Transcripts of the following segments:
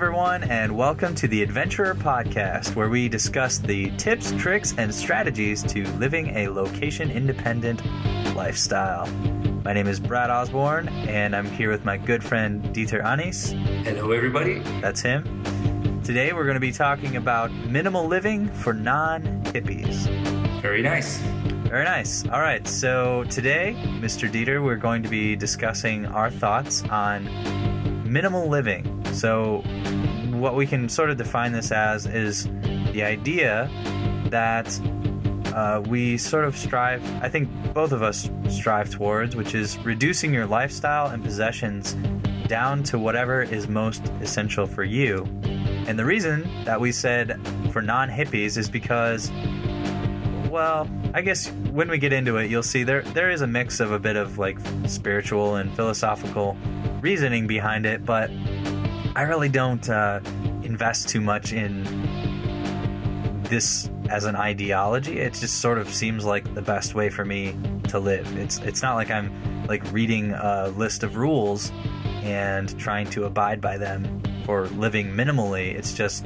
everyone, and welcome to the Advntrr Podcast, where we discuss the tips, tricks, and strategies to living a location-independent lifestyle. My name is Brad Osborne, and I'm here with my good friend Dieter Anis. Hello, everybody. That's him. Today, we're going to be talking about minimal living for non-hippies. Very nice. Very nice. All right, so today, Mr. Dieter, we're going to be discussing our thoughts on minimal living. So what we can sort of define this as is the idea that we sort of strive, I think both of us strive towards, which is reducing your lifestyle and possessions down to whatever is most essential for you. And the reason that we said for non-hippies is because, well, I guess when we get into it, you'll see there is a mix of a bit of like spiritual and philosophical reasoning behind it, but I really don't invest too much in this as an ideology. It just sort of seems like the best way for me to live. It's not like I'm like reading a list of rules and trying to abide by them for living minimally. It's just,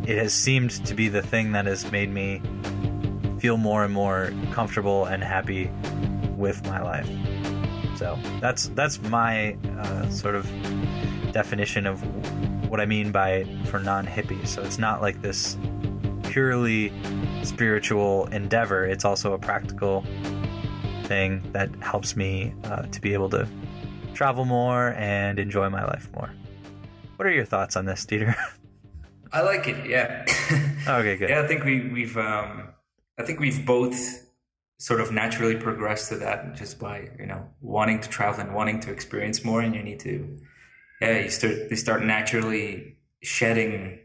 it has seemed to be the thing that has made me feel more and more comfortable and happy with my life. So that's my sort of definition of what I mean by for non-hippies. So it's not like this purely spiritual endeavor. It's also a practical thing that helps me to be able to travel more and enjoy my life more. What are your thoughts on this, Dieter? I like it. Yeah. Okay, good. Yeah, I think we've both sort of naturally progressed to that just by, wanting to travel and wanting to experience more, and you need to, you start naturally shedding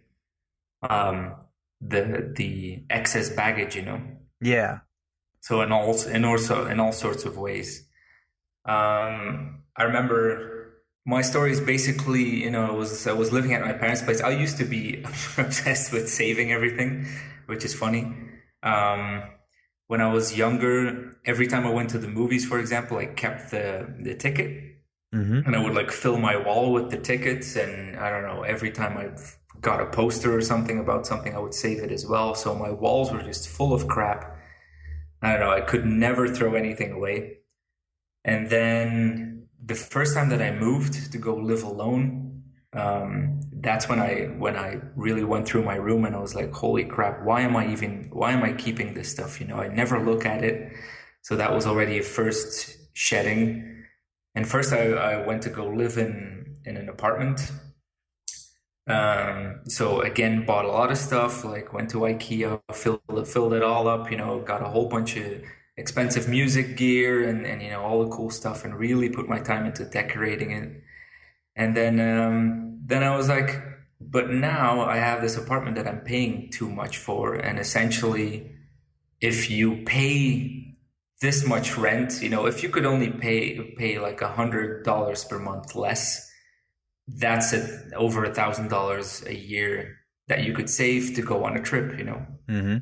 the excess baggage, Yeah. So in all sorts of ways. I remember my story is basically, I was living at my parents' place. I used to be obsessed with saving everything, which is funny. When I was younger, every time I went to the movies, for example, I kept the ticket. Mm-hmm. And I would like fill my wall with the tickets. And I don't know, every time I got a poster or something about something, I would save it as well. So my walls were just full of crap. I don't know, I could never throw anything away. And then the first time that I moved to go live alone, that's when I really went through my room and I was like, holy crap, why am I keeping this stuff? I never look at it. So that was already a first shedding. And first I went to go live in an apartment. So again, bought a lot of stuff, like went to IKEA, filled it all up, got a whole bunch of expensive music gear and all the cool stuff, and really put my time into decorating it. And then I was like, but now I have this apartment that I'm paying too much for. And essentially, if you pay this much rent, if you could only pay like $100 per month less, that's over $1,000 a year that you could save to go on a trip, Mm-hmm.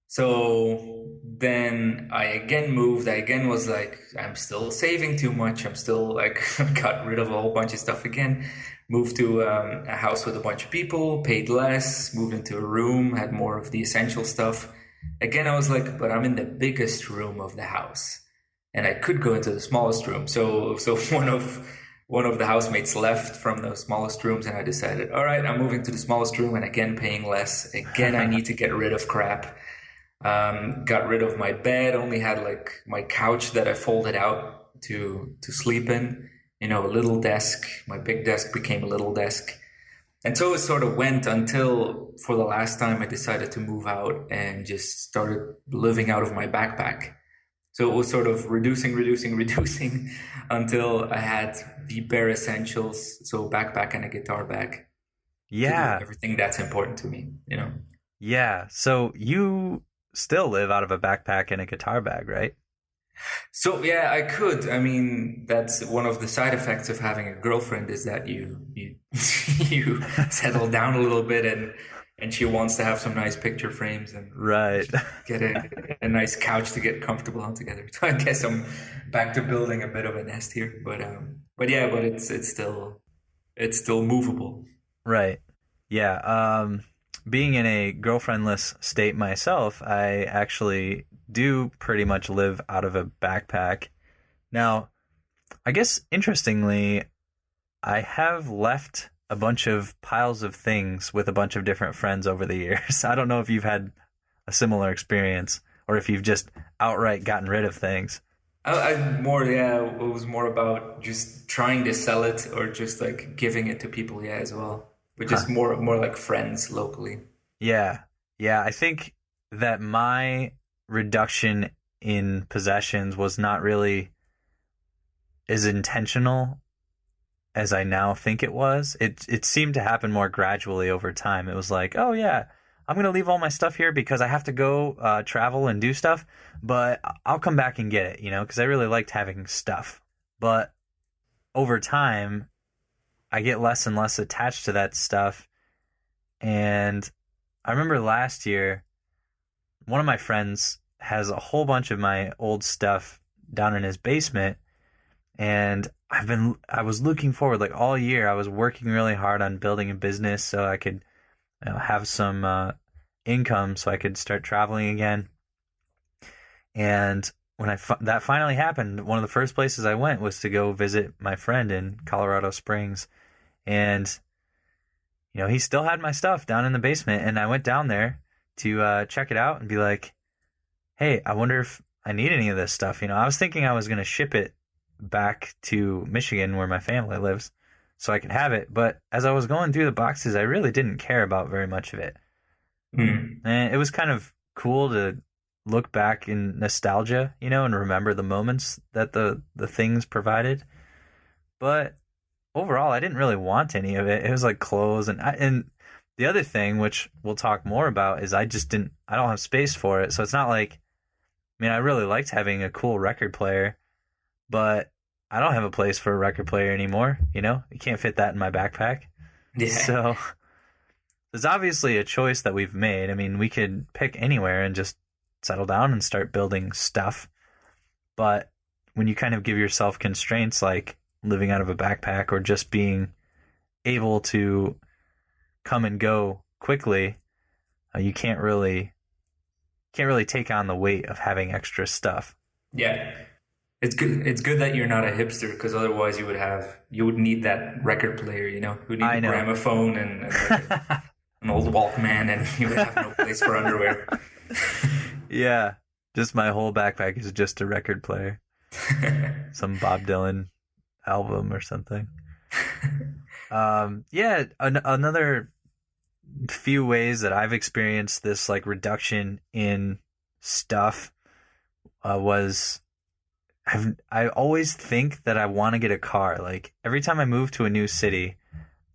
So then I again moved. I again was like, I'm still saving too much. I'm still like, got rid of a whole bunch of stuff again. Moved to a house with a bunch of people, paid less, moved into a room, had more of the essential stuff. Again, I was like, but I'm in the biggest room of the house and I could go into the smallest room. So one of the housemates left from the smallest rooms, and I decided, all right, I'm moving to the smallest room, and again, paying less. Again, I need to get rid of crap. Got rid of my bed, only had like my couch that I folded out to sleep in, a little desk. My big desk became a little desk. And so it sort of went until for the last time I decided to move out and just started living out of my backpack. So it was sort of reducing until I had the bare essentials. So backpack and a guitar bag. Yeah. Everything that's important to me, Yeah. So you still live out of a backpack and a guitar bag, right? So yeah, I could. I mean, that's one of the side effects of having a girlfriend, is that you you settle down a little bit, and she wants to have some nice picture frames and right, get a nice couch to get comfortable on together. So I guess I'm back to building a bit of a nest here, but it's still movable. Right. Yeah. Being in a girlfriendless state myself, I actually do pretty much live out of a backpack. Now, I guess interestingly, I have left a bunch of piles of things with a bunch of different friends over the years. I don't know if you've had a similar experience or if you've just outright gotten rid of things. It was more about just trying to sell it or just like giving it to people, yeah, as well. But Huh. just more like friends locally. Yeah. Yeah. I think that my reduction in possessions was not really as intentional as I now think it was. It seemed to happen more gradually over time. It was like, oh yeah, I'm gonna leave all my stuff here because I have to go travel and do stuff, but I'll come back and get it, because I really liked having stuff. But over time, I get less and less attached to that stuff. And I remember last year, one of my friends has a whole bunch of my old stuff down in his basement, and I was looking forward, like all year I was working really hard on building a business so I could have some income so I could start traveling again. And when that finally happened, one of the first places I went was to go visit my friend in Colorado Springs. And he still had my stuff down in the basement, and I went down there to check it out and be like, hey, I wonder if I need any of this stuff. I was thinking I was going to ship it back to Michigan where my family lives so I could have it. But as I was going through the boxes, I really didn't care about very much of it. Mm. And it was kind of cool to look back in nostalgia, and remember the moments that the things provided. But overall, I didn't really want any of it. It was like clothes and the other thing, which we'll talk more about, is I don't have space for it. So it's not like, I really liked having a cool record player, but I don't have a place for a record player anymore. You can't fit that in my backpack. Yeah. So there's obviously a choice that we've made. We could pick anywhere and just settle down and start building stuff. But when you kind of give yourself constraints like living out of a backpack or just being able to come and go quickly, you can't really take on the weight of having extra stuff. Yeah. It's good that you're not a hipster, because otherwise you would need that record player, you would need I a know. gramophone and an old Walkman, and you would have no place for underwear. Yeah, just my whole backpack is just a record player. Some Bob Dylan album or something. Another few ways that I've experienced this like reduction in stuff was I always think that I want to get a car. Like every time I move to a new city,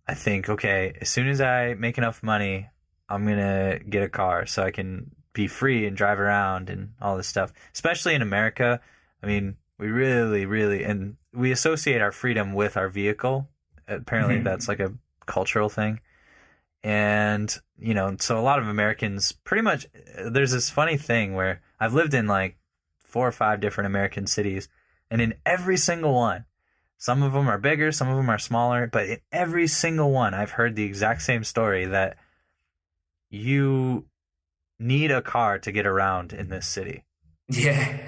I think, okay, as soon as I make enough money, I'm gonna get a car so I can be free and drive around and all this stuff. Especially in America, we really, really, and we associate our freedom with our vehicle. Apparently, that's like a cultural thing. And, so a lot of Americans pretty much, there's this funny thing where I've lived in like 4 or 5 different American cities, and in every single one, some of them are bigger, some of them are smaller, but in every single one, I've heard the exact same story that you need a car to get around in this city. Yeah.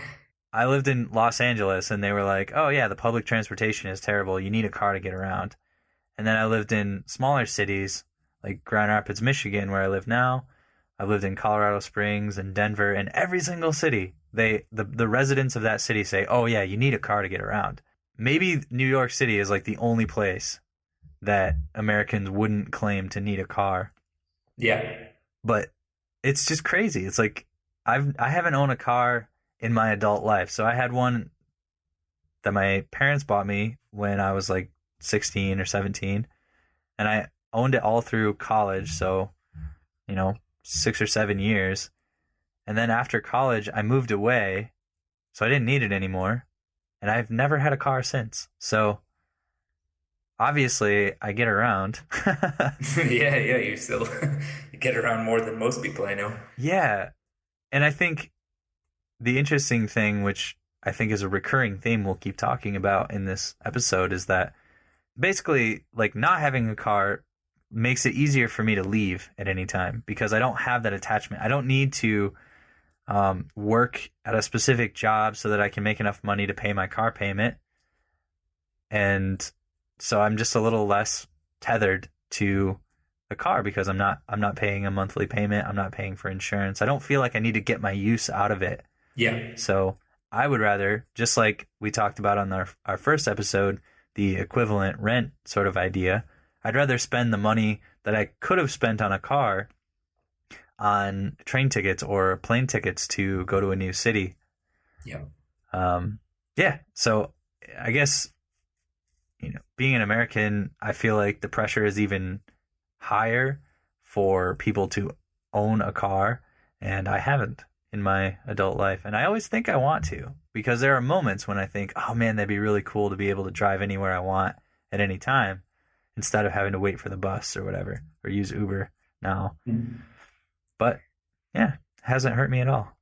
I lived in Los Angeles, and they were like, oh yeah, the public transportation is terrible. You need a car to get around. And then I lived in smaller cities like Grand Rapids, Michigan, where I live now. I've lived in Colorado Springs and Denver, and every single city, the residents of that city say, oh yeah, you need a car to get around. Maybe New York City is like the only place that Americans wouldn't claim to need a car. Yeah. But it's just crazy. It's like I haven't owned a car in my adult life. So I had one that my parents bought me when I was like 16 or 17, and I owned it all through college. So, 6 or 7 years. And then after college, I moved away, so I didn't need it anymore. And I've never had a car since. So obviously I get around. Yeah, you still you get around more than most people I know. Yeah. And I think the interesting thing, which I think is a recurring theme we'll keep talking about in this episode, is that basically like not having a car makes it easier for me to leave at any time because I don't have that attachment. I don't need to work at a specific job so that I can make enough money to pay my car payment. And so I'm just a little less tethered to the car because I'm not paying a monthly payment. I'm not paying for insurance. I don't feel like I need to get my use out of it. Yeah. So I would rather, just like we talked about on our first episode, the equivalent rent sort of idea, I'd rather spend the money that I could have spent on a car on train tickets or plane tickets to go to a new city. Yeah. Yeah. So I guess, being an American, I feel like the pressure is even higher for people to own a car, and I haven't in my adult life. And I always think I want to, because there are moments when I think, oh man, that'd be really cool to be able to drive anywhere I want at any time instead of having to wait for the bus or whatever, or use Uber now. Mm-hmm. But yeah, it hasn't hurt me at all.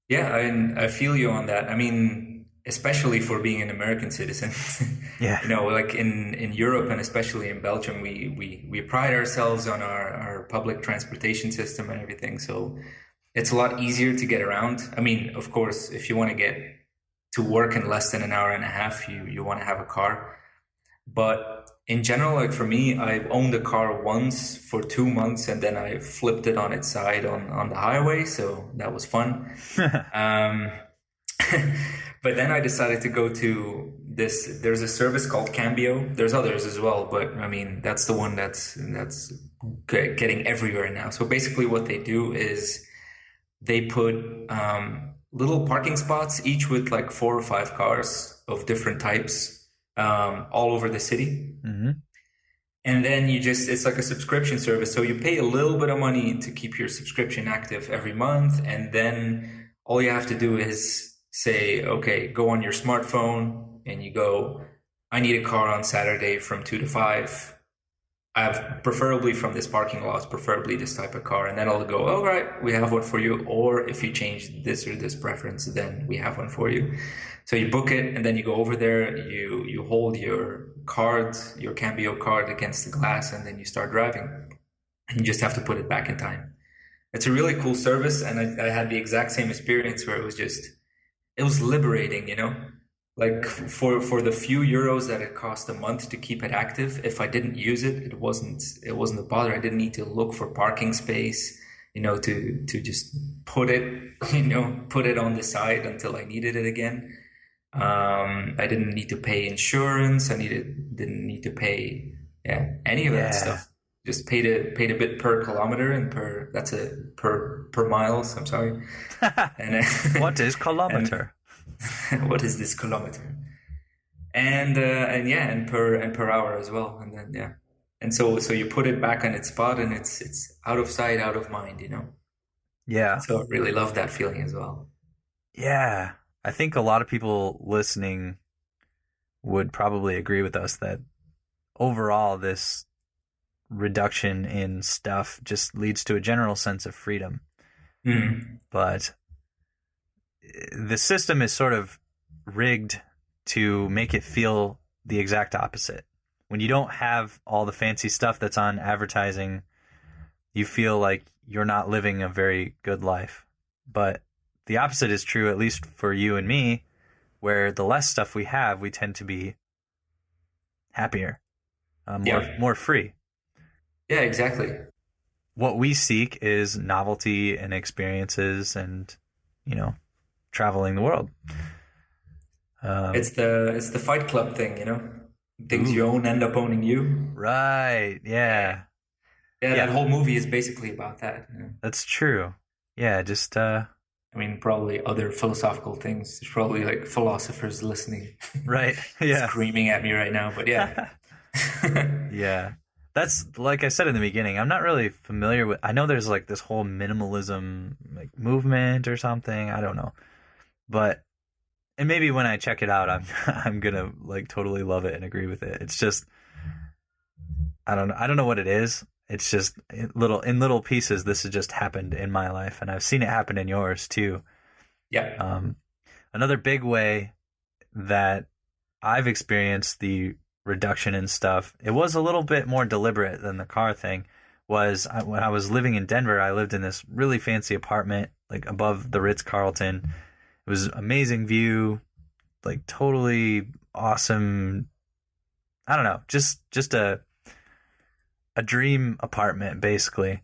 Yeah, I feel you on that. I mean, especially for being an American citizen. Yeah. Like in Europe and especially in Belgium, we pride ourselves on our public transportation system and everything. So it's a lot easier to get around. I mean, of course, if you want to get to work in less than an hour and a half, you want to have a car. But in general, like for me, I owned a car once for 2 months and then I flipped it on its side on the highway. So that was fun. But then I decided to go to there's a service called Cambio. There's others as well, but I mean, that's the one that's getting everywhere now. So basically what they do is they put little parking spots, each with like 4 or 5 cars of different types, all over the city. Mm-hmm. And then it's like a subscription service. So you pay a little bit of money to keep your subscription active every month. And then all you have to do is say, okay, go on your smartphone and you go, I need a car on Saturday from 2 to 5. I have preferably from this parking lot, preferably this type of car. And then I'll go, all right, we have one for you. Or if you change this or this preference, then we have one for you. So you book it and then you go over there, you hold your card, your Cambio card against the glass, and then you start driving. And you just have to put it back in time. It's a really cool service. And I had the exact same experience where it was liberating, like for the few euros that it cost a month to keep it active. If I didn't use it, it wasn't a bother. I didn't need to look for parking space, to just put it on the side until I needed it again. I didn't need to pay insurance. Didn't need to pay any of that stuff. Just paid a bit per kilometer and per miles. I'm sorry. And what is kilometer? What is this kilometer? And per hour as well. And then and so you put it back on its spot, and it's out of sight, out of mind. Yeah. So I really love that feeling as well. Yeah, I think a lot of people listening would probably agree with us that overall this reduction in stuff just leads to a general sense of freedom. Mm-hmm. But the system is sort of rigged to make it feel the exact opposite. When you don't have all the fancy stuff that's on advertising, you feel like you're not living a very good life. But the opposite is true, at least for you and me, where the less stuff we have, we tend to be happier, more free. Yeah, exactly. What we seek is novelty and experiences and, traveling the world. It's the Fight Club thing, Things you own end up owning you. Right. Yeah. Yeah, that whole movie is basically about that. That's true. Yeah, just probably other philosophical things. There's probably like philosophers listening. Right. Yeah. Screaming at me right now, but yeah. Yeah. That's, like I said in the beginning, I'm not really familiar with, I know there's like this whole minimalism like movement or something. I don't know. And maybe when I check it out, I'm going to like totally love it and agree with it. It's just, I don't know what it is. It's just in little pieces. This has just happened in my life, and I've seen it happen in yours too. Yeah. Another big way that I've experienced the reduction in stuff. It was a little bit more deliberate than the car thing. When I was living in Denver, I lived in this really fancy apartment, like above the Ritz-Carlton. It was amazing view, like totally awesome. I don't know, just a dream apartment basically.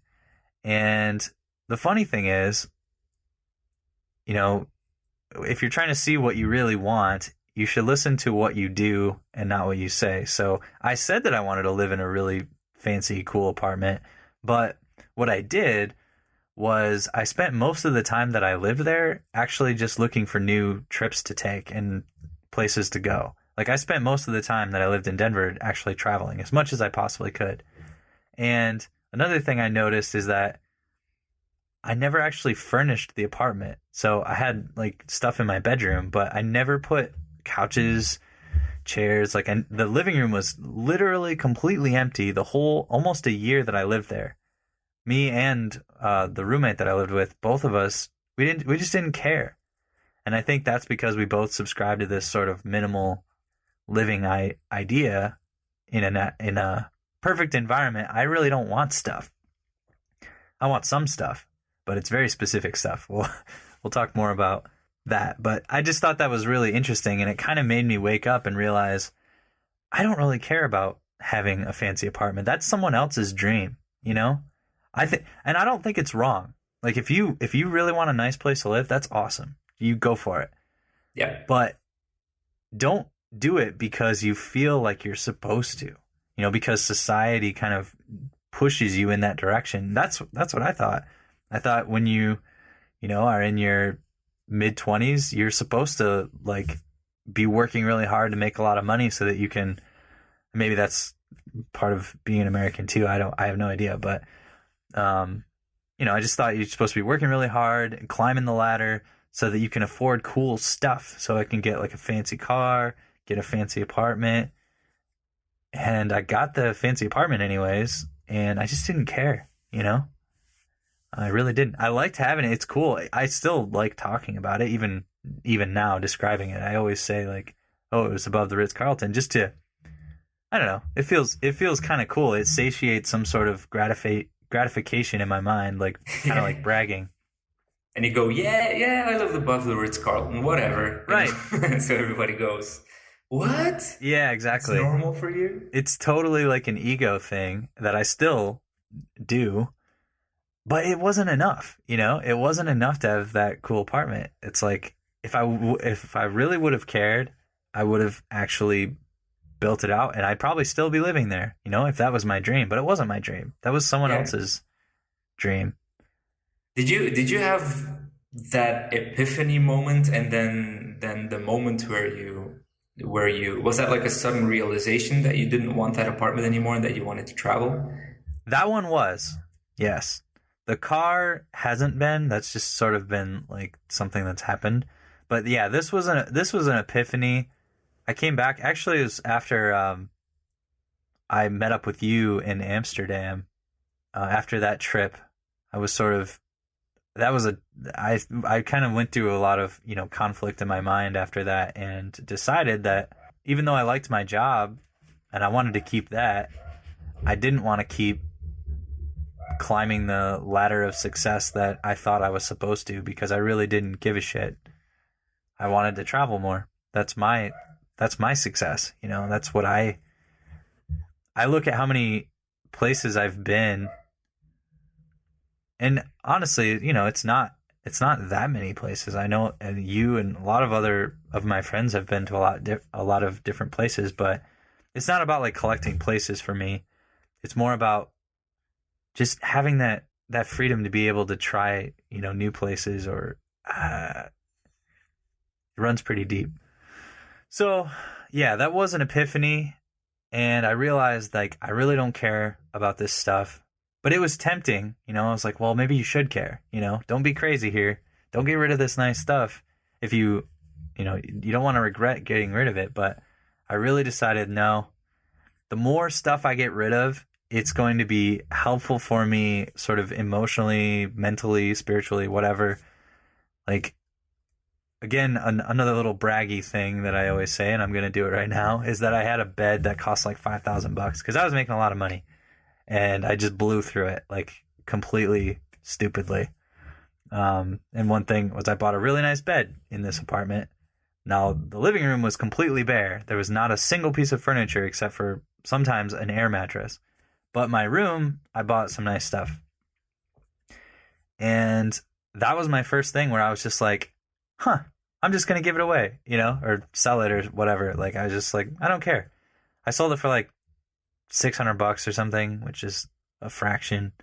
And the funny thing is, you know, if you're trying to see what you really want, you should listen to what you do and not what you say. So I said that I wanted to live in a really fancy, cool apartment, but what I did was I spent most of the time that I lived there actually just looking for new trips to take and places to go. Like I spent most of the time that I lived in Denver actually traveling as much as I possibly could. And another thing I noticed is that I never actually furnished the apartment. So I had like stuff in my bedroom, but I never put couches, chairs, the living room was literally completely empty the whole almost a year that I lived there. Me and the roommate that I lived with, both of us, we just didn't care. And I think that's because we both subscribe to this sort of minimal living idea in a perfect environment. I really don't want stuff. I want some stuff, but it's very specific stuff. We'll talk more about that. But I just thought that was really interesting, and it kind of made me wake up and realize I don't really care about having a fancy apartment. That's someone else's dream, you know? And I don't think it's wrong. Like if you really want a nice place to live, that's awesome. You go for it. Yeah. But don't do it because you feel like you're supposed to. You know, because society kind of pushes you in that direction. That's what I thought. I thought when you are in your mid-20s, you're supposed to like be working really hard to make a lot of money so that you can, maybe that's part of being an American too. I have no idea, but I just thought you're supposed to be working really hard and climbing the ladder so that you can afford cool stuff. So I can get like a fancy car, get a fancy apartment. And I got the fancy apartment anyways, and I just didn't care, you know? I really didn't. I liked having it. It's cool. I still like talking about it, even now, describing it. I always say like, oh, it was above the Ritz-Carlton, just to, I don't know. It feels kind of cool. It satiates some sort of gratification in my mind, like kind of like bragging. And you go, yeah, I live above the Ritz-Carlton, whatever. Right. So everybody goes, what? Yeah, exactly. It's normal for you? It's totally like an ego thing that I still do, but it wasn't enough, you know? It wasn't enough to have that cool apartment. It's like, if I really would have cared, I would have actually built it out, and I'd probably still be living there, you know, if that was my dream. But it wasn't my dream. That was someone else's dream. Did you have that epiphany moment, and then the moment where you was that like a sudden realization that you didn't want that apartment anymore and that you wanted to travel? That one was, yes. The car hasn't been. That's just sort of been like something that's happened. But yeah, this was an epiphany. I came back. Actually, it was after I met up with you in Amsterdam. After that trip, I was sort of, I kind of went through a lot of, you know, conflict in my mind after that, and decided that even though I liked my job and I wanted to keep that, I didn't want to keep climbing the ladder of success that I thought I was supposed to, because I really didn't give a shit. I wanted to travel more. That's my success. You know, that's what I look at how many places I've been. And honestly, you know, it's not that many places. I know, and you and a lot of other of my friends have been to a lot of different places, but it's not about like collecting places for me. It's more about just having that freedom to be able to try, you know, new places, or it runs pretty deep. So yeah, that was an epiphany, and I realized like I really don't care about this stuff. But it was tempting, you know. I was like, well, maybe you should care, you know. Don't be crazy here. Don't get rid of this nice stuff if you don't want to regret getting rid of it. But I really decided, no, the more stuff I get rid of, it's going to be helpful for me sort of emotionally, mentally, spiritually, whatever. Like, again, another little braggy thing that I always say, and I'm going to do it right now, is that I had a bed that cost like $5,000 because I was making a lot of money, and I just blew through it like completely stupidly. And one thing was I bought a really nice bed in this apartment. Now, the living room was completely bare. There was not a single piece of furniture except for sometimes an air mattress. But my room, I bought some nice stuff. And that was my first thing where I was just like, I'm just going to give it away, or sell it or whatever. Like, I was just like, I don't care. I sold it for like $600 or something, which is a fraction.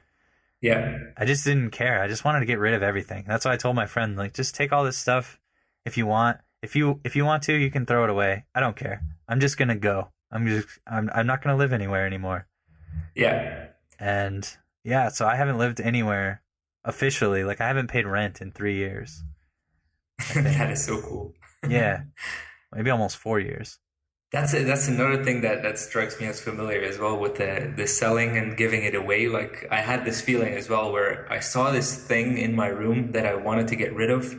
Yeah. I just didn't care. I just wanted to get rid of everything. That's why I told my friend, like, just take all this stuff if you want. If you want to, you can throw it away. I don't care. I'm just going to go. I'm not going to live anywhere anymore. Yeah. And yeah, so I haven't lived anywhere officially. Like, I haven't paid rent in 3 years. That is so cool. Yeah. Maybe almost 4 years. That's another thing that strikes me as familiar as well with the selling and giving it away. Like, I had this feeling as well where I saw this thing in my room that I wanted to get rid of.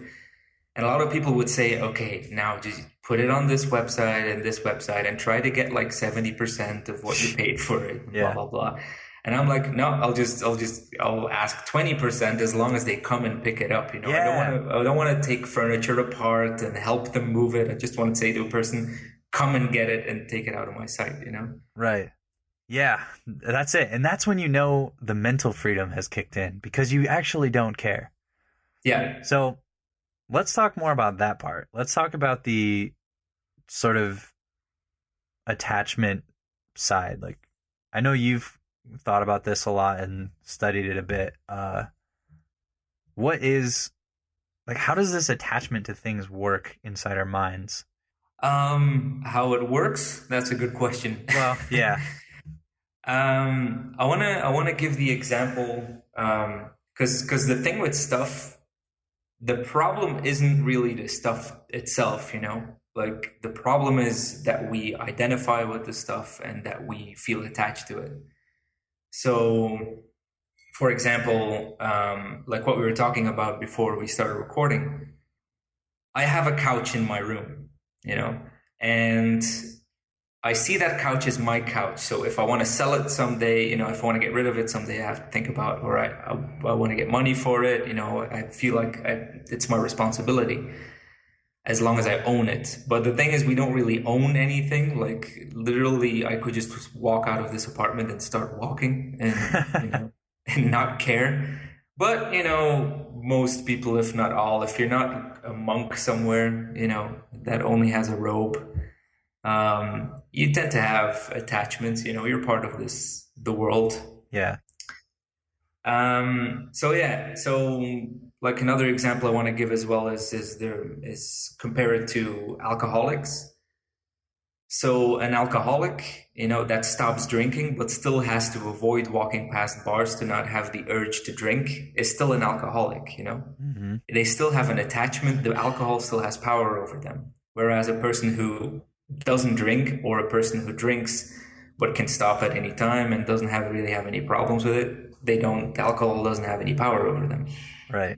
And a lot of people would say, okay, now just put it on this website and try to get like 70% of what you paid for it, Yeah. blah, blah, blah. And I'm like, no, I'll ask 20% as long as they come and pick it up. Yeah. I don't want to take furniture apart and help them move it. I just want to say to a person, come and get it and take it out of my sight, Right. Yeah, that's it. And that's when the mental freedom has kicked in because you actually don't care. Yeah. So let's talk more about that part. Let's talk about the sort of attachment side. Like, I know you've thought about this a lot and studied it a bit. How does this attachment to things work inside our minds? How it works? That's a good question. Well, yeah. I wanna give the example, because the thing with stuff, the problem isn't really the stuff itself, Like, the problem is that we identify with the stuff and that we feel attached to it. So, for example, like what we were talking about before we started recording, I have a couch in my room, and I see that couch as my couch. So if I want to sell it someday, if I want to get rid of it someday, I have to think about, all right, I want to get money for it. I feel like it's my responsibility as long as I own it. But the thing is, we don't really own anything. Like, literally, I could just walk out of this apartment and start walking and, and not care. But, most people, if not all, if you're not a monk somewhere, that only has a robe, you tend to have attachments, you're part of the world. Yeah. So like another example I want to give as well is compare it to alcoholics. So an alcoholic, that stops drinking, but still has to avoid walking past bars to not have the urge to drink, is still an alcoholic, Mm-hmm. They still have an attachment. The alcohol still has power over them. Whereas a person who doesn't drink, or a person who drinks but can stop at any time and doesn't really have any problems with it, the alcohol doesn't have any power over them. Right.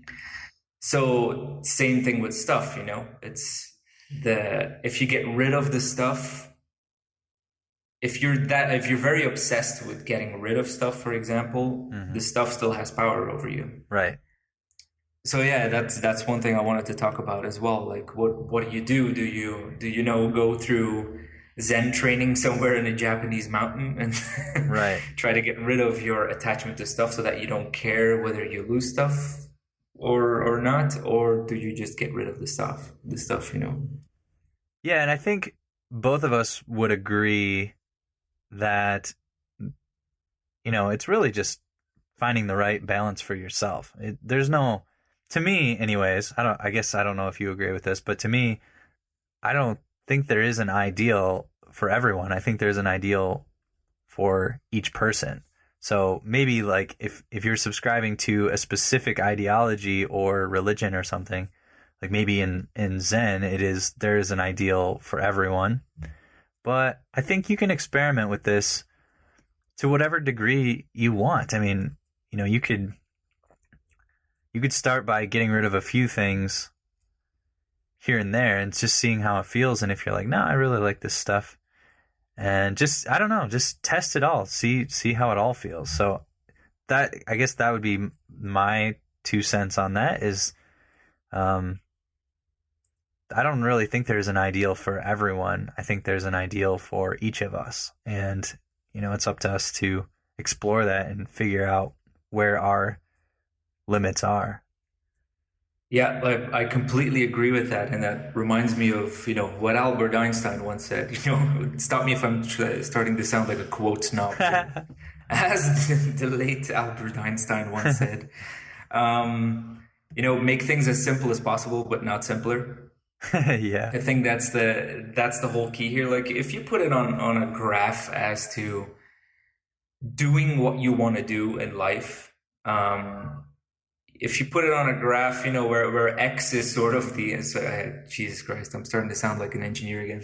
So same thing with stuff, it's if you get rid of the stuff, if you're very obsessed with getting rid of stuff, for example, Mm-hmm. the stuff still has power over you. Right. So yeah, that's one thing I wanted to talk about as well. Like, what do you do? Do you go through Zen training somewhere in a Japanese mountain and right. try to get rid of your attachment to stuff so that you don't care whether you lose stuff or not? Or do you just get rid of the stuff? Yeah, and I think both of us would agree that, it's really just finding the right balance for yourself. To me anyways, I guess I don't know if you agree with this, but to me, I don't think there is an ideal for everyone. I think there's an ideal for each person. So maybe like if you're subscribing to a specific ideology or religion or something, like maybe in Zen, there is an ideal for everyone. But I think you can experiment with this to whatever degree you want. I mean, you could start by getting rid of a few things here and there, and just seeing how it feels. And if you're like, no, I really like this stuff, and just, I don't know, just test it all, see how it all feels. So that, I guess that would be my 2 cents on that is, I don't really think there's an ideal for everyone. I think there's an ideal for each of us. And, it's up to us to explore that and figure out where our limits are. Yeah, I completely agree with that. And that reminds me of, what Albert Einstein once said. Stop me if I'm starting to sound like a quote snob. As the late Albert Einstein once said, make things as simple as possible, but not simpler. Yeah. I think that's the whole key here. Like if you put it on a graph as to doing what you want to do in life, if you put it on a graph, where X is sort of Jesus Christ, I'm starting to sound like an engineer again.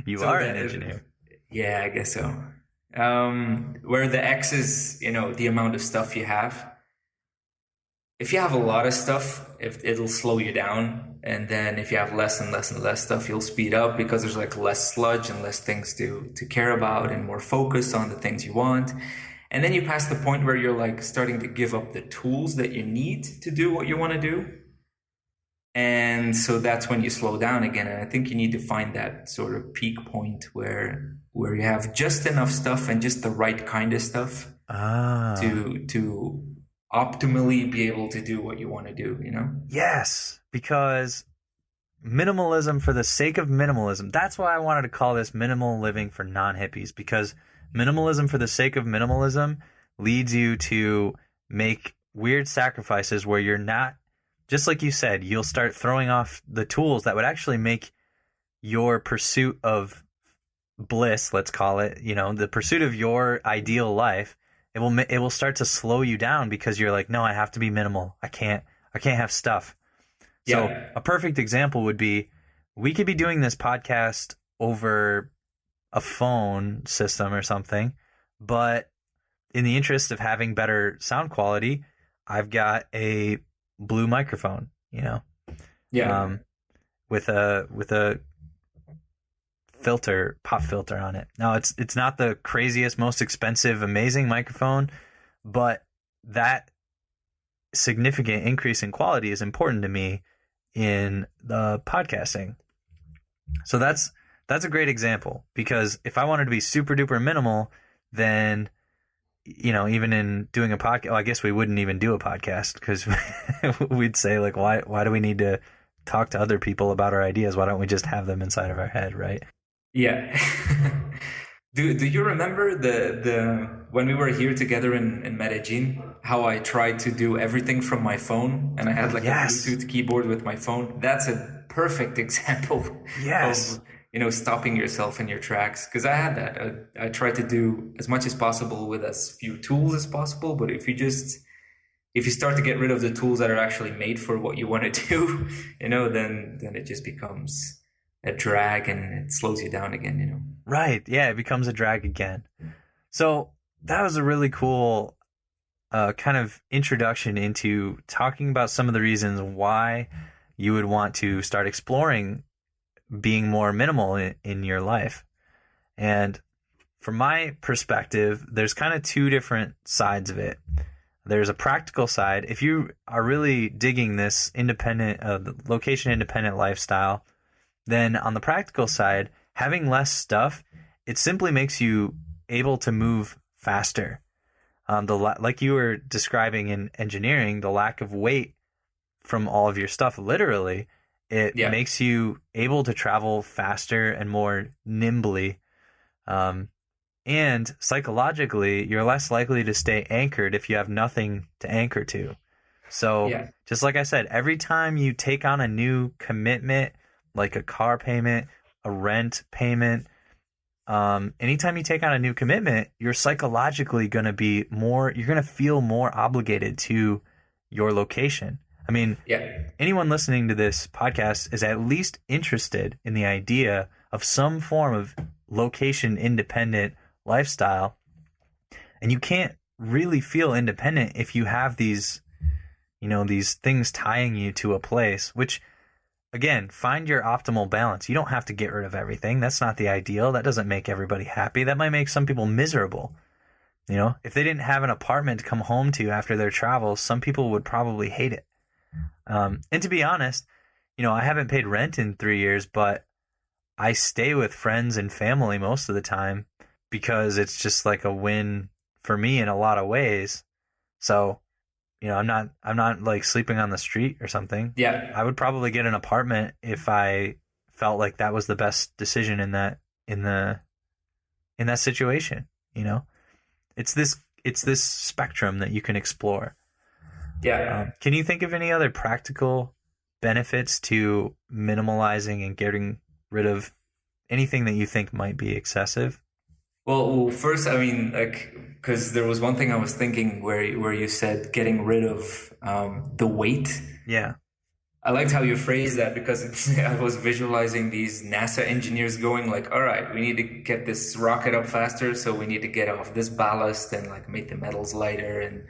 You are an engineer. Yeah, I guess so. Where the X is, the amount of stuff you have. If you have a lot of stuff, it'll slow you down. And then if you have less and less and less stuff, you'll speed up because there's like less sludge and less things to care about and more focus on the things you want. And then you pass the point where you're like starting to give up the tools that you need to do what you want to do. And so that's when you slow down again. And I think you need to find that sort of peak point where you have just enough stuff and just the right kind of stuff to optimally be able to do what you want to do, Yes, because minimalism for the sake of minimalism. That's why I wanted to call this minimal living for non-hippies, because minimalism for the sake of minimalism leads you to make weird sacrifices where you're not, just like you said, you'll start throwing off the tools that would actually make your pursuit of bliss, let's call it, the pursuit of your ideal life. It will start to slow you down because you're like, no, I have to be minimal. I can't have stuff. So a perfect example would be, we could be doing this podcast over a phone system or something, but in the interest of having better sound quality, I've got a blue microphone, with a pop filter on it. Now it's not the craziest, most expensive, amazing microphone, but that significant increase in quality is important to me in the podcasting. So that's a great example, because if I wanted to be super duper minimal, then, even in doing a podcast, I guess we wouldn't even do a podcast, because we'd say like, why do we need to talk to other people about our ideas? Why don't we just have them inside of our head, right? Yeah. Do you remember the when we were here together in Medellin, how I tried to do everything from my phone, and I had like a Bluetooth keyboard with my phone? That's a perfect example of stopping yourself in your tracks, because I had that. I tried to do as much as possible with as few tools as possible, but if you start to get rid of the tools that are actually made for what you want to do, then it just becomes a drag and it slows you down again, Right. Yeah, it becomes a drag again. So that was a really cool kind of introduction into talking about some of the reasons why you would want to start exploring being more minimal in your life. And from my perspective, there's kind of 2 different sides of it. There's a practical side. If you are really digging this location independent lifestyle, then on the practical side, having less stuff, it simply makes you able to move faster. Like you were describing in engineering, the lack of weight from all of your stuff, literally, it makes you able to travel faster and more nimbly. And psychologically, you're less likely to stay anchored if you have nothing to anchor to. So just like I said, every time you take on a new commitment, like a car payment, a rent payment, anytime you take on a new commitment, you're psychologically going to be you're going to feel more obligated to your location. I mean, anyone listening to this podcast is at least interested in the idea of some form of location independent lifestyle. And you can't really feel independent if you have these things tying you to a place, which again, find your optimal balance. You don't have to get rid of everything. That's not the ideal. That doesn't make everybody happy. That might make some people miserable. You know, if they didn't have an apartment to come home to after their travels, some people would probably hate it. And to be honest, you know, I haven't paid rent in 3 years, but I stay with friends and family most of the time because it's just like a win for me in a lot of ways. So, you know, I'm not like sleeping on the street or something. Yeah. I would probably get an apartment if I felt like that was the best decision in that situation, you know? It's this spectrum that you can explore. Yeah. Can you think of any other practical benefits to minimalizing and getting rid of anything that you think might be excessive? Well, first, I mean, like, because there was one thing I was thinking where you said getting rid of the weight. Yeah. I liked how you phrased that because I was visualizing these NASA engineers going like, all right, we need to get this rocket up faster, so we need to get off this ballast and like make the metals lighter and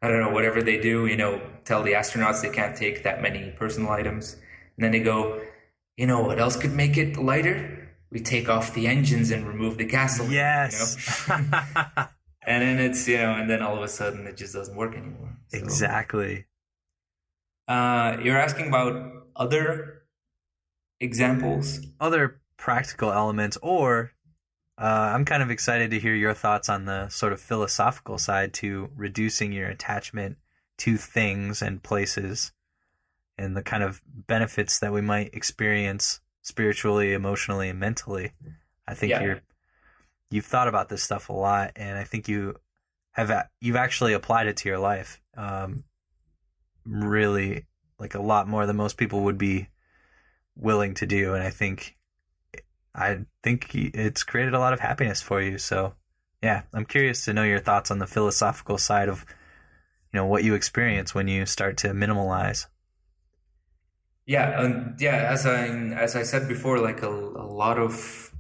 I don't know, whatever they do, you know, tell the astronauts they can't take that many personal items. And then they go, you know, what else could make it lighter? We take off the engines and remove the gasoline. Yes. You know? And then it's, you know, and then all of a sudden it just doesn't work anymore. So, exactly. You're asking about other examples? Other practical elements, or I'm kind of excited to hear your thoughts on the sort of philosophical side to reducing your attachment to things and places and the kind of benefits that we might experience spiritually, emotionally, and mentally. I think you've thought about this stuff a lot, and I think you've actually applied it to your life. Really, like a lot more than most people would be willing to do, and I think it's created a lot of happiness for you. So, yeah, I'm curious to know your thoughts on the philosophical side of, you know, what you experience when you start to minimalize. Yeah, as I said before, like a lot of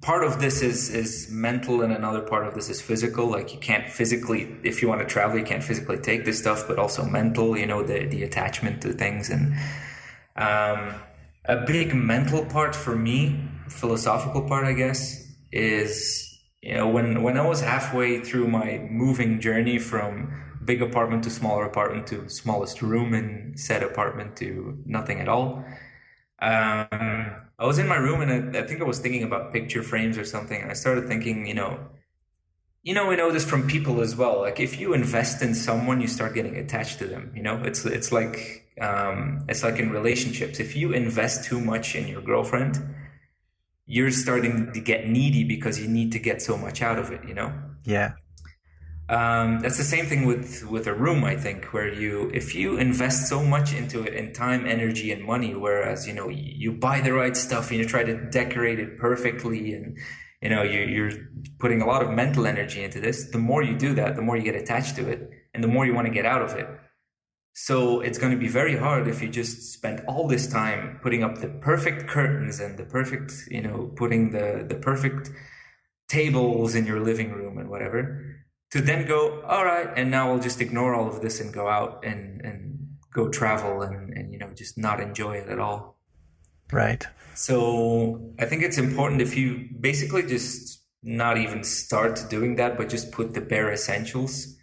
part of this is mental and another part of this is physical. Like you can't physically, if you want to travel, you can't physically take this stuff, but also mental, you know, the attachment to things. And a big mental part for me, philosophical part, I guess, is, you know, when I was halfway through my moving journey from big apartment to smaller apartment to smallest room in said apartment to nothing at all. I was in my room and I think I was thinking about picture frames or something. And I started thinking, we know this from people as well. Like if you invest in someone, you start getting attached to them. You know, it's like in relationships. If you invest too much in your girlfriend, you're starting to get needy because you need to get so much out of it, you know? Yeah. That's the same thing with a room, I think, where if you invest so much into it in time, energy, and money, whereas, you know, you buy the right stuff and you try to decorate it perfectly and, you know, you're putting a lot of mental energy into this, the more you do that, the more you get attached to it and the more you want to get out of it. So it's going to be very hard if you just spend all this time putting up the perfect curtains and the perfect, you know, putting the perfect tables in your living room and whatever, to then go, all right, and now I'll just ignore all of this and go out and go travel and, you know, just not enjoy it at all. Right. So I think it's important if you basically just not even start doing that, but just put the bare essentials,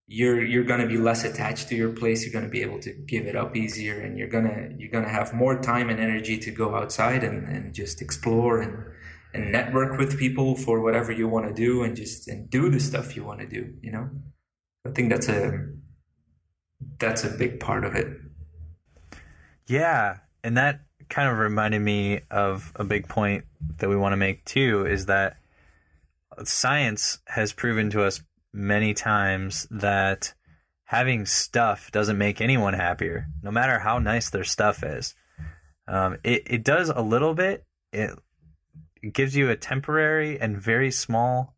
you're going to be less attached to your place. You're going to be able to give it up easier, and you're going to have more time and energy to go outside and just explore and network with people for whatever you want to do and do the stuff you want to do, you know? I think that's a big part of it. Yeah. And that kind of reminded me of a big point that we want to make too, is that science has proven to us many times that having stuff doesn't make anyone happier, no matter how nice their stuff is. It does a little bit. It gives you a temporary and very small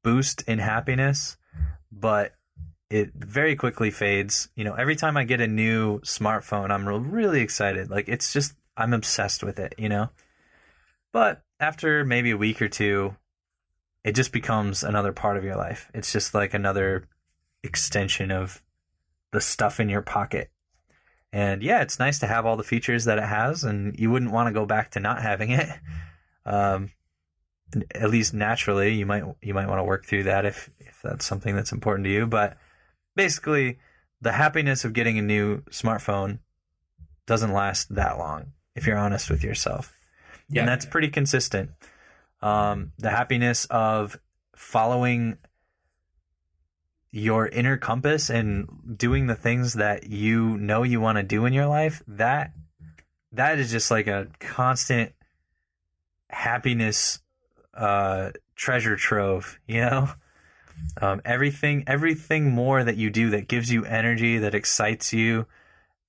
boost in happiness, but it very quickly fades. You know, every time I get a new smartphone, I'm really excited. Like, it's just, I'm obsessed with it, you know? But after maybe a week or two, it just becomes another part of your life. It's just like another extension of the stuff in your pocket. And yeah, it's nice to have all the features that it has, and you wouldn't want to go back to not having it. At least naturally, you might want to work through that if that's something that's important to you. But basically, the happiness of getting a new smartphone doesn't last that long, if you're honest with yourself. Yeah. And that's pretty consistent. The happiness of following your inner compass and doing the things that you know you want to do in your life, that is just like a constant happiness treasure trove, you know? Everything more that you do that gives you energy, that excites you,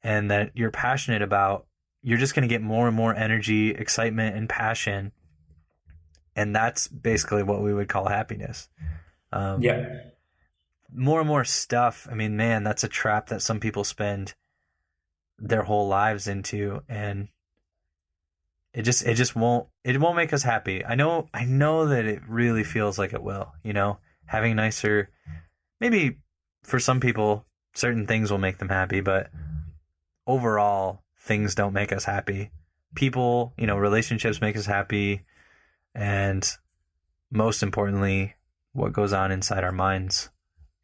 and that you're passionate about, you're just going to get more and more energy, excitement, and passion. And that's basically what we would call happiness. More and more stuff. I mean, man, that's a trap that some people spend their whole lives into, and it won't make us happy. I know that it really feels like it will, you know, having nicer, maybe for some people, certain things will make them happy, but overall things don't make us happy. People, you know, relationships make us happy. And most importantly, what goes on inside our minds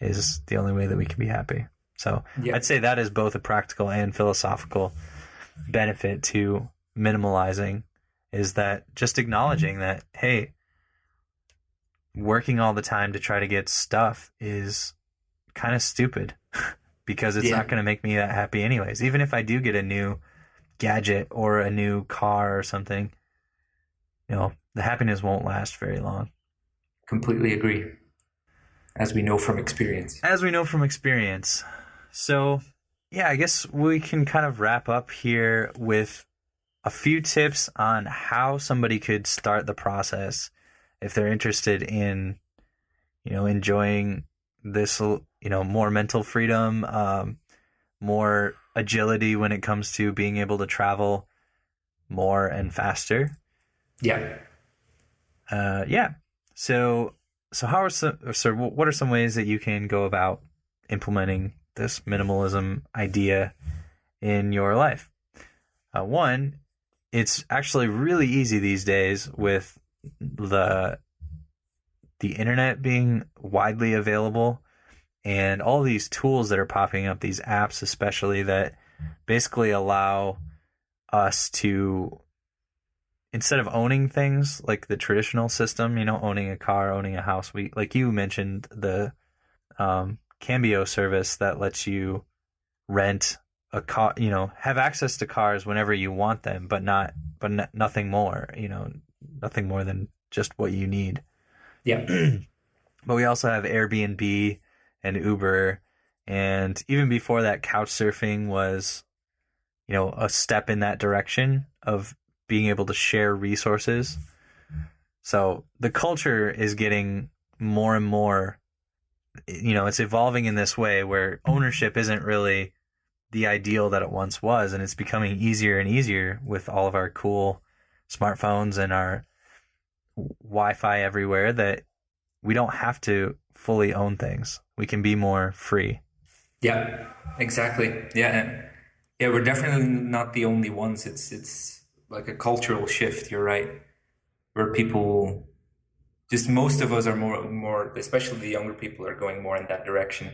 is the only way that we can be happy. So I'd say that is both a practical and philosophical benefit to minimalizing, is that just acknowledging that, hey, working all the time to try to get stuff is kind of stupid because it's not going to make me that happy anyways. Even if I do get a new gadget or a new car or something, you know, the happiness won't last very long. Completely agree. As we know from experience. So, yeah, I guess we can kind of wrap up here with a few tips on how somebody could start the process if they're interested in, you know, enjoying this, you know, more mental freedom, more agility when it comes to being able to travel more and faster. So what are some ways that you can go about implementing this minimalism idea in your life? One, it's actually really easy these days with the internet being widely available and all these tools that are popping up, these apps especially, that basically allow us to, instead of owning things like the traditional system, you know, owning a car, owning a house, like you mentioned, the Cambio service that lets you rent a car, you know, have access to cars whenever you want them, but nothing more, you know, nothing more than just what you need. But we also have Airbnb and Uber, and even before that, couch surfing was, you know, a step in that direction of being able to share resources. So the culture is getting more and more, you know, it's evolving in this way where ownership isn't really the ideal that it once was, and it's becoming easier and easier with all of our cool smartphones and our Wi-Fi everywhere, that we don't have to fully own things. We can be more free. Yeah, exactly. Yeah, we're definitely not the only ones. It's like a cultural shift. You're right, where people, just most of us are more, especially the younger people, are going more in that direction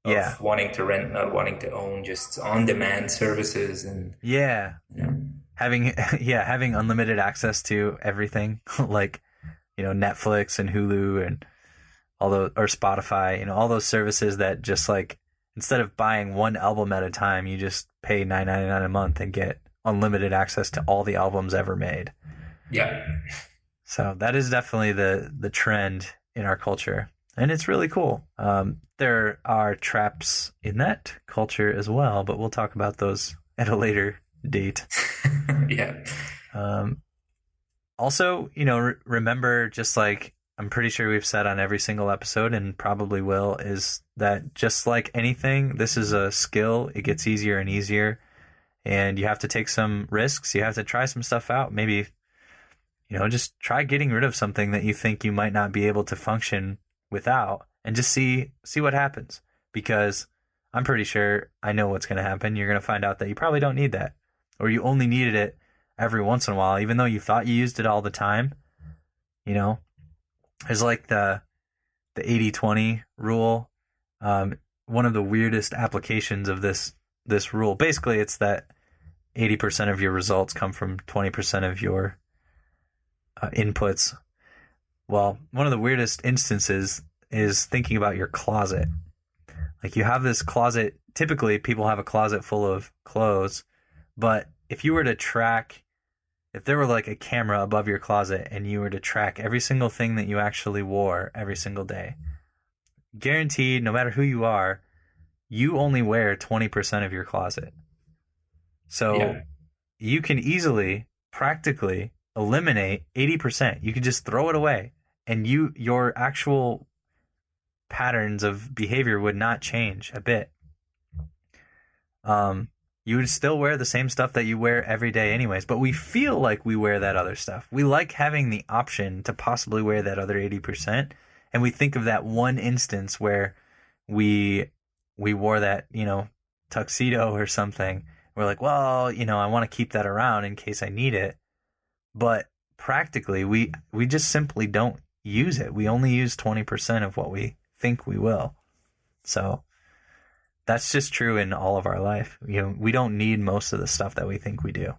of wanting to rent, not wanting to own, just on-demand services and having unlimited access to everything, like, you know, Netflix and Hulu and or Spotify, you know, all those services that just, like, instead of buying one album at a time, you just pay $9.99 a month and get unlimited access to all the albums ever made. Yeah. So that is definitely the trend in our culture, and it's really cool. There are traps in that culture as well, but we'll talk about those at a later date. Also, you know, remember, just like I'm pretty sure we've said on every single episode and probably will, is that just like anything, this is a skill. It gets easier and easier, and you have to take some risks. You have to try some stuff out. Maybe, you know, just try getting rid of something that you think you might not be able to function without, and just see what happens. Because I'm pretty sure I know what's going to happen. You're going to find out that you probably don't need that, or you only needed it every once in a while, even though you thought you used it all the time. You know, there's like the 80-20 rule. One of the weirdest applications of this rule. Basically, it's that 80% of your results come from 20% of your inputs. Well, one of the weirdest instances is thinking about your closet. Like, you have this closet. Typically, people have a closet full of clothes, but if you were to track, if there were like a camera above your closet and you were to track every single thing that you actually wore every single day, guaranteed, no matter who you are, you only wear 20% of your closet. So you can easily, practically eliminate 80%. You can just throw it away, and your actual patterns of behavior would not change a bit. You would still wear the same stuff that you wear every day anyways, but we feel like we wear that other stuff. We like having the option to possibly wear that other 80%. And we think of that one instance where we wore that, tuxedo or something. We're like, well, I want to keep that around in case I need it. But practically, we just simply don't use it. We only use 20% of what we think we will. So that's just true in all of our life. We don't need most of the stuff that we think we do.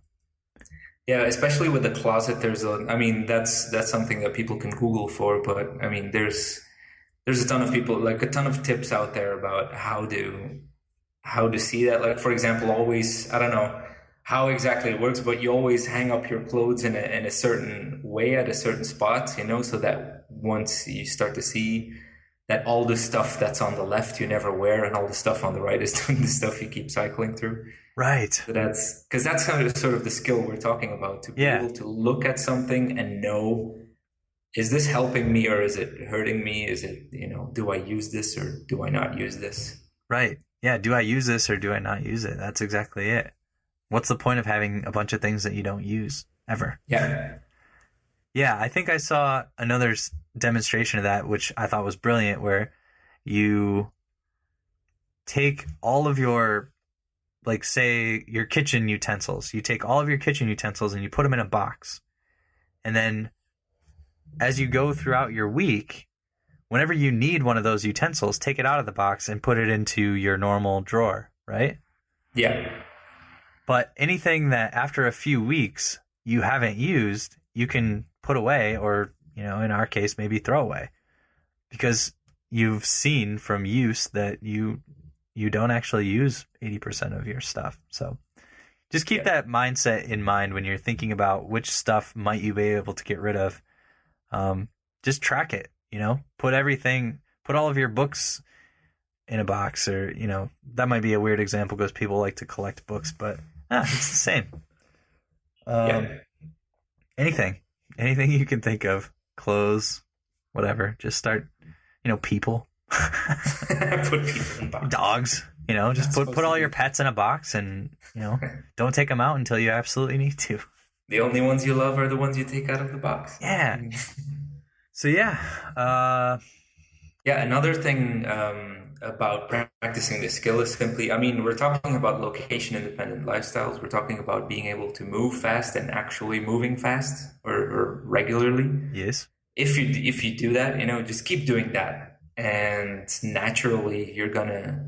Yeah, especially with the closet, that's something that people can Google for, but there's a ton of people, like a ton of tips out there about how to see that. Like, for example, always, I don't know how exactly it works, but you always hang up your clothes in a certain way at a certain spot, so that once you start to see that all the stuff that's on the left you never wear and all the stuff on the right is the stuff you keep cycling through. Right. So that's kind of sort of the skill we're talking about, to be able to look at something and know, is this helping me or is it hurting me? Is it, do I use this or do I not use this? Right. Yeah. Do I use this or do I not use it? That's exactly it. What's the point of having a bunch of things that you don't use ever? Yeah. Yeah. I think I saw another demonstration of that, which I thought was brilliant, where you take all of your, like, say, your kitchen utensils. You take all of your kitchen utensils and you put them in a box. And then as you go throughout your week, whenever you need one of those utensils, take it out of the box and put it into your normal drawer, right? Yeah. But anything that after a few weeks you haven't used, you can put away, or, in our case, maybe throw away, because you've seen from use that you don't actually use 80% of your stuff. So just keep that mindset in mind when you're thinking about which stuff might you be able to get rid of. Just track it, put all of your books in a box, or, that might be a weird example because people like to collect books, but it's the same. Anything you can think of, clothes, whatever, just start, people. Put people in boxes. Dogs, just put all your pets in a box and, don't take them out until you absolutely need to. The only ones you love are the ones you take out of the box. Yeah. So, another thing about practicing the skill is simply, we're talking about location-independent lifestyles. We're talking about being able to move fast and actually moving fast or regularly. Yes. If you do that, just keep doing that, and naturally you're gonna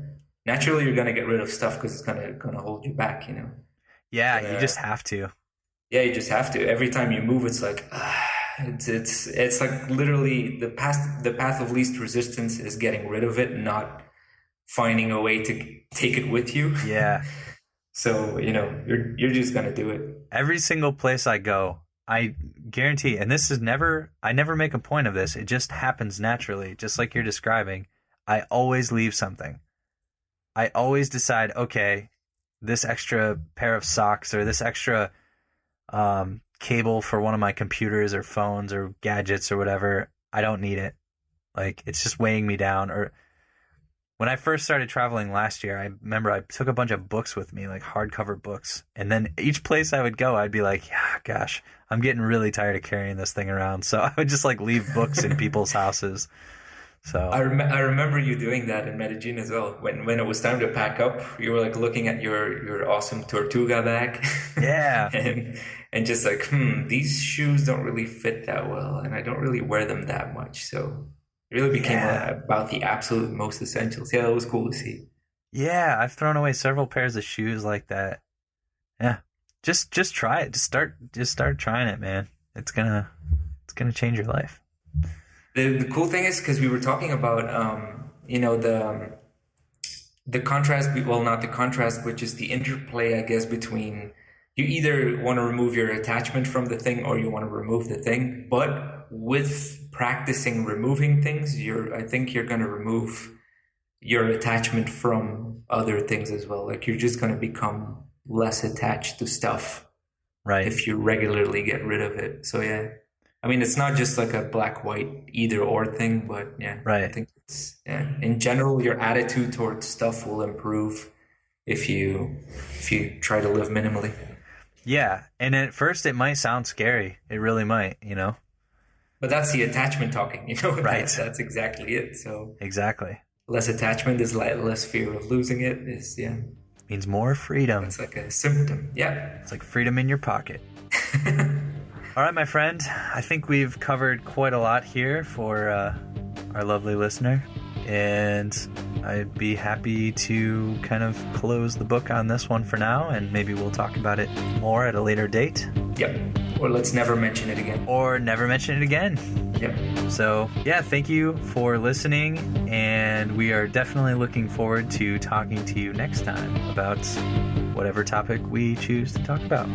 get rid of stuff because it's gonna hold you back. Yeah, but, you just have to. Yeah, you just have to. Every time you move, it's like it's like literally the path of least resistance is getting rid of it, not finding a way to take it with you. Yeah. So you're just gonna do it. Every single place I go, I guarantee, and I never make a point of this. It just happens naturally, just like you're describing. I always leave something. I always decide, okay, this extra pair of socks or this extra cable for one of my computers or phones or gadgets or whatever, I don't need it. Like, it's just weighing me down. Or when I first started traveling last year, I remember I took a bunch of books with me, like hardcover books. And then each place I would go, I'd be like, yeah, gosh, I'm getting really tired of carrying this thing around. So I would just like leave books in people's houses. So I remember you doing that in Medellin as well. When it was time to pack up, you were like looking at your awesome Tortuga bag. yeah, and just like, these shoes don't really fit that well, and I don't really wear them that much. So it really became about the absolute most essentials. Yeah, that was cool to see. Yeah, I've thrown away several pairs of shoes like that. Yeah. Just try it. Just start trying it, man. It's gonna change your life. The cool thing is, because we were talking about the contrast, well, not the contrast, but just the interplay, I guess, between you either want to remove your attachment from the thing or you want to remove the thing. But with practicing removing things, I think you're going to remove your attachment from other things as well. Like you're just going to become less attached to stuff, right? If you regularly get rid of it. So yeah, I mean, it's not just like a black-white either-or thing, but yeah, right. I think it's, in general, your attitude towards stuff will improve if you try to live minimally. Yeah, and at first it might sound scary. It really might, But that's the attachment talking, Right. That's exactly it. So exactly. Less attachment is less fear of losing it. Means more freedom. It's like a symptom. Yeah. It's like freedom in your pocket. All right, my friend. I think we've covered quite a lot here for our lovely listener. And I'd be happy to kind of close the book on this one for now. And maybe we'll talk about it more at a later date. Yep. Or let's never mention it again. Or never mention it again. Yep. So, yeah, thank you for listening. And we are definitely looking forward to talking to you next time about whatever topic we choose to talk about.